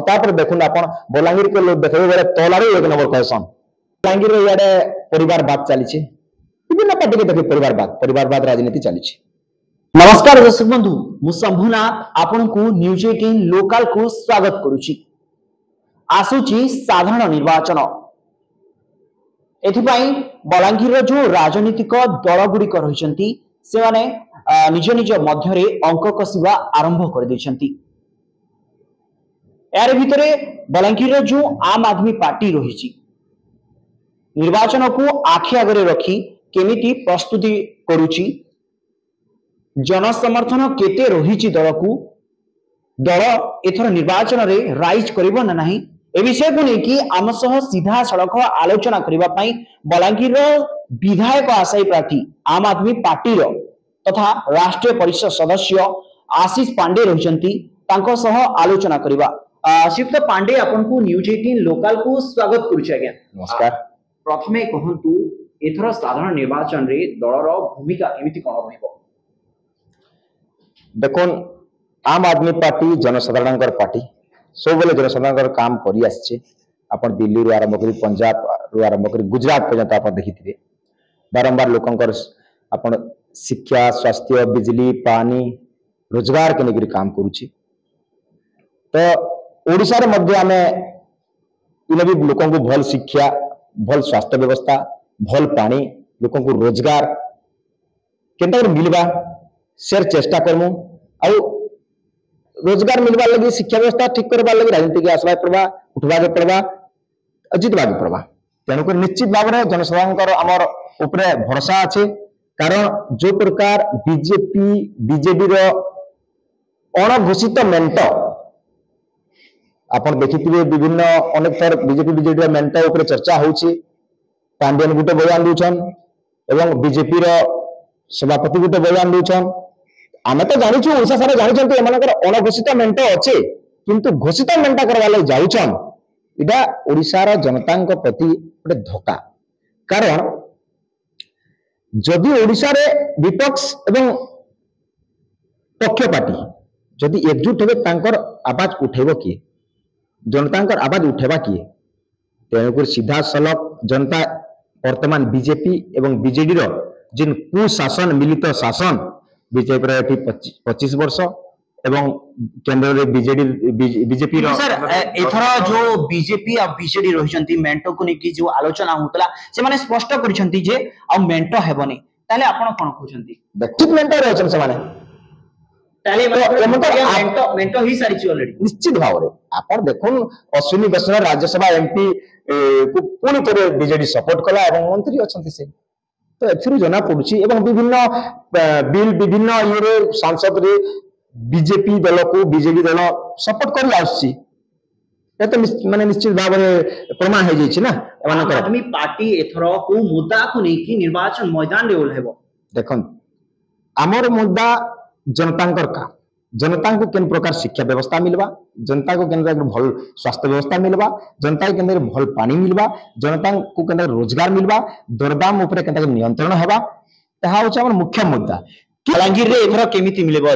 तापर देखुन आपण बलांगीर के लोग देखबे बेले तोलारे एक नंबर कहसन बलांगीर रे याडे परिवारवाद चली विभिन्न पार्टी के देखे परिवारवाद राजनीति चली। नमस्कार दर्शक बंधु मु शंभुनाथ आपण को न्यूज 18 लोकल को स्वागत करूची। आसुची साधारण निर्वाचन एथिपाई बलांगीर जो राजनीतिक दल गुड़िक रही से माने निज निज मध्य अंक कषा आरंभ कर देछंती। यार भितरे बलांगीर जो आम आदमी पार्टी रही निर्वाचन को आखि आगे रखी केमिति प्रस्तुति करुची, जनसमर्थन केते रही दल को दल एथर निर्वाचन रे राइज करिबो ना नहीं ए विषय को लेकिन आम सह सीधा सड़क आलोचना करिबा पई बलांगीर विधायक आशायी प्रार्थी आम आदमी पार्टी तथा राष्ट्रीय परिषद सदस्य आशीष पांडे रहिसंती तांको सह आलोचना करिबा। श्रीयुक्त पांडे आपन को न्यूज 18 लोकल को स्वागत करूछि। आज्ञा नमस्कार। प्रथमे कहंतु एथर साधारण निर्वाचन रे दलर भूमिका केमिति कोन रहइबो? देखो आम आदमी पार्टी जनसाधारण पार्टी सब बेले जनसाधारण काम करी आछे। आपण दिल्ली रो आरंभ करी पंजाब रो आरंभ करी गुजरात पर्यंत आपण देखिथिबे बारंबार लोकंकर आपण शिक्षा स्वास्थ्य बिजली पानी रोजगार के लेकर काम करूची। तो ओडिसा रे मध्य आमे इने भी लोकन को भल शिक्षा भल स्वास्थ्य व्यवस्था भल पानी लोकन को रोजगार केनता मिलबा शेर चेष्टा करमु आ रोजगार मिलवा लगी शिक्षा व्यवस्था ठीक करवा लगी राजनीति के आसवा पड़वा उठवा के पड़वा जितवा के पड़वा। तेणुक निश्चित भाव में जनसाधारण आमर उपरे भरोसा अच्छे कारण जो प्रकार बीजेपी बीजेडी रो अणघोषित मेंट आपण देखिथिबे विभिन्न अनेक थर बीजेपी बीजेडी रो मेंट उपरे चर्चा होउची। पांडियन गुटे बयान दूछन एवं बीजेपी रो सभापति गुटे बयान दूछन। आमे तो जानिछु ओडिसा सारा जानिछन तो एमानकर अणघोषित मेंट अच्छे किंतु घोषित मेंट करवा ले जाउछन इडा ओडिसा रो जनतांक प्रति गोटे धोखा। कारण जदि ओडिसा रे विपक्ष एवं पक्ष पार्टी जदि एकजुट हेबे तांकर आवाज उठेबो किए जनतांकर आवाज उठेबा किए? तेणुक सीधा सलख जनता वर्तमान बीजेपी एवं बीजेडी रो जिन कुशासन मिलित शासन बीजेपी रो 25 वर्ष एवं केंद्र रे बीजेपी रो सर एथर जो बीजेपी आ बीजेडी रहिसंती मेंटो को नेकी जो आलोचना होतला से माने स्पष्ट करिसंती जे आ मेंटो हेबनी ताले आपण कोन कहउसंती? देखित मेंटो रहछन से माने ताले मेंटो ही सारिची ऑलरेडी निश्चित भाव रे आपण देखुन अश्विनी वैष्णव राज्यसभा एमपी को पुणी तरे बीजेडी सपोर्ट कला एवं मंत्री अछंती से तो एथिरु जना पडुची एवं विभिन्न बिल विभिन्न ये सांसद रे बीजेपी दल को बीजेडी दल सपोर्ट कर आछि ए तो माने निश्चित भाव रे प्रमाण हो जाइछि ना एमानकर आदमी पार्टी एथरो को मुद्दा को नै कि निर्वाचन मैदान रे ओल्हेबो। देखन हमर मुद्दा जनतांकर का जनता को केन प्रकार शिक्षा व्यवस्था मिलवा जनता को केन भल स्वास्थ्य व्यवस्था मिलवा जनता को केन भल पानी मिलवा जनता को केन रोजगार मिलवा दरदाम ऊपर केन नियंत्रण हेबा ताहा होछ हमर मुख्य मुद्दा। बलांगीर रे एथरो केमिति मिलेबो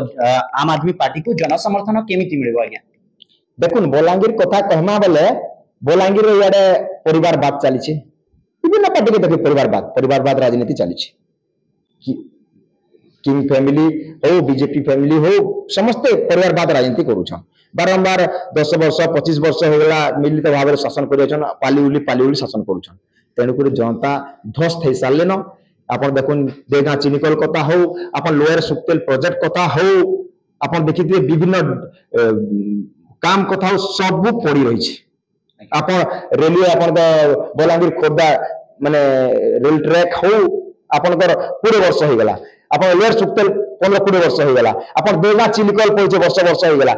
आम आदमी पार्टी को जनसमर्थन केमिति मिलेबो? आज्ञा देखुन बलांगीर कथा कहमा बेले बलांगीर रे याडे परिवारवाद चली विभिन्न पार्टी के देखे परिवारवाद राजनीति चली किंग फैमिली हो बीजेपी फैमिली हो समस्ते परिवारवाद राजनीति करूछन बारंबार 10 वर्ष 25 वर्ष हो गला मिलित भाव शासन करियछन पाली उली शासन करूछन। तेणुक जनता ध्वस्त हो सारे न आपण देखुन देगा चिनिकल कथा हो आपण लोअर सुक्तेल प्रोजेक्ट कथा हो आपण देखिथिबे विभिन्न काम कथा हो सब पड़ी रही आपण रेलवे आपण बलांगीर खोर्धा माने रेल ट्रैक हो आपनकर पूरे वर्ष हो गला आपण लेयर सुक्तेल 15-20 वर्ष हो गला आपण देगा चिलिकल पहुंचे वर्ष हो गला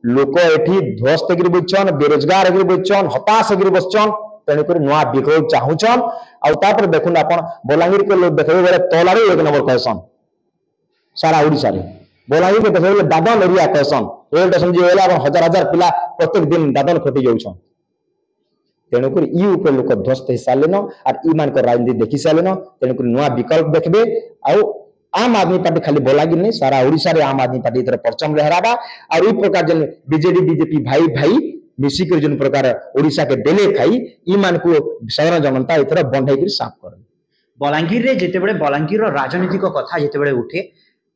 लोक एठी ध्वस्त गिर बचन बेरोजगार गिर बचन हताश गिर बचन तेणुक नुआ विकल्प चाहूचन आ तापर देखुन आपण बलांगीर के लोग देखबे बेले तोलारे एक नंबर कहसन सारा ओडिसा रे बलांगीर के देखबे बेले दादन एरिया कहसन रेल स्टेशन जे होला हजार हजार पिला प्रत्येक दिन दादन खटी जाउछन। तेणुक ई ऊपर लोक ध्वस्त हो सारे न आर ई मान राजनीति देखी सारे न तेणुक नुआ विकल्प देखबे आ आम आदमी पार्टी खाली बलांगीर नहीं सारा ओडिसा रे आम आदमी पार्टी इधर परचम लहराबा और ई प्रकार जन बीजेडी बीजेपी भाई भाई मिसिक जोन प्रकार ओडिशा के देले खाई ई मान को साधारण जनता एथर बंधे कर साफ कर बलांगीर रे जेतेबेले बलांगीर रो राजनीतिक कथा जेतेबेले उठे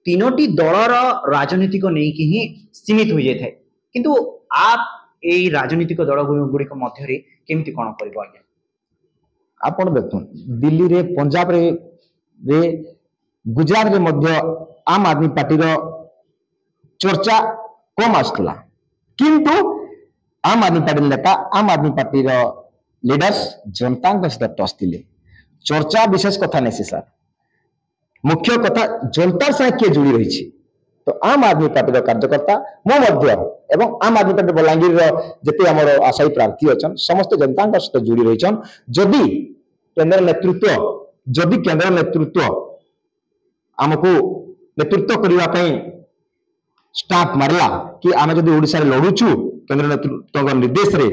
तीनोटी दलर राजनीतिक नहीं कि ही सीमित हो जाए किंतु आप ए राजनीतिक दल गुड़िक मध्य केमती कौन कर आपण देखो दिल्ली रे पंजाब रे गुजरात रे मध्य आम आदमी पार्टी रो चर्चा कम आसला किंतु आम आदमी पार्टी नेता आम आदमी पार्टी रो लीडर्स जनता सहित टसथिले चर्चा विशेष कथा नहीं सर मुख्य कथा जनता से किए जुड़ी रही तो आम आदमी पार्टी कार्यकर्ता मो मध्य एवं आम आदमी पार्टी बलांगीर जिते आम आशायी प्रार्थी अच्छा समस्त जनता सहित जोड़ी रही जदि केंद्र नेतृत्व आमको नेतृत्व करने स्टार्ट मारला कि आम जब ओडिशा लड़ुचु केंद्र नेतृत्व निर्देश रे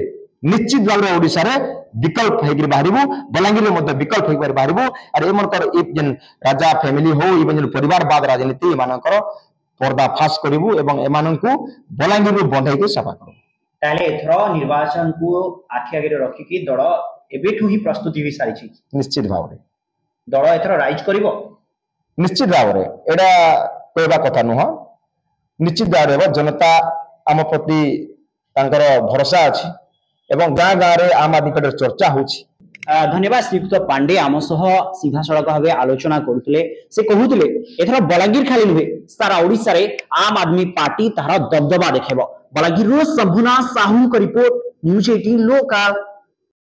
निश्चित भाव में ओडिशा रे विकल्प होकर बाहर बलांगीर विकल्प होकर बाहर और एमन राजा फैमिली हो इवन परिवारवाद राजनीति एमानकर पर्दाफाश करूँ एवं बलांगीर बंधे सफा करूँ ताले एथरो निर्वाचन को आखि आगे रखिकी दल एबेठू ही प्रस्तुति भी सारी निश्चित भाव में दल एथरो राइज करिवो निश्चित भाव में एडा कहवा कथा नुह निश्चित भाव में जनता आम प्रति भरोसा अच्छी एवं गाँ गाँव रे आम आदमी पार्टी चर्चा होछि धन्यवाद श्रीयुक्त पांडे आम सह सीधा सड़क भाव आलोचना करुले से कहूले एथर बलांगीर खाली नुहे सारा ओडिशा रे आम आदमी पार्टी तार दबदबा देखेब बलांगीर शंभुनाथ साहू का रिपोर्ट न्यूज 18 लोकल।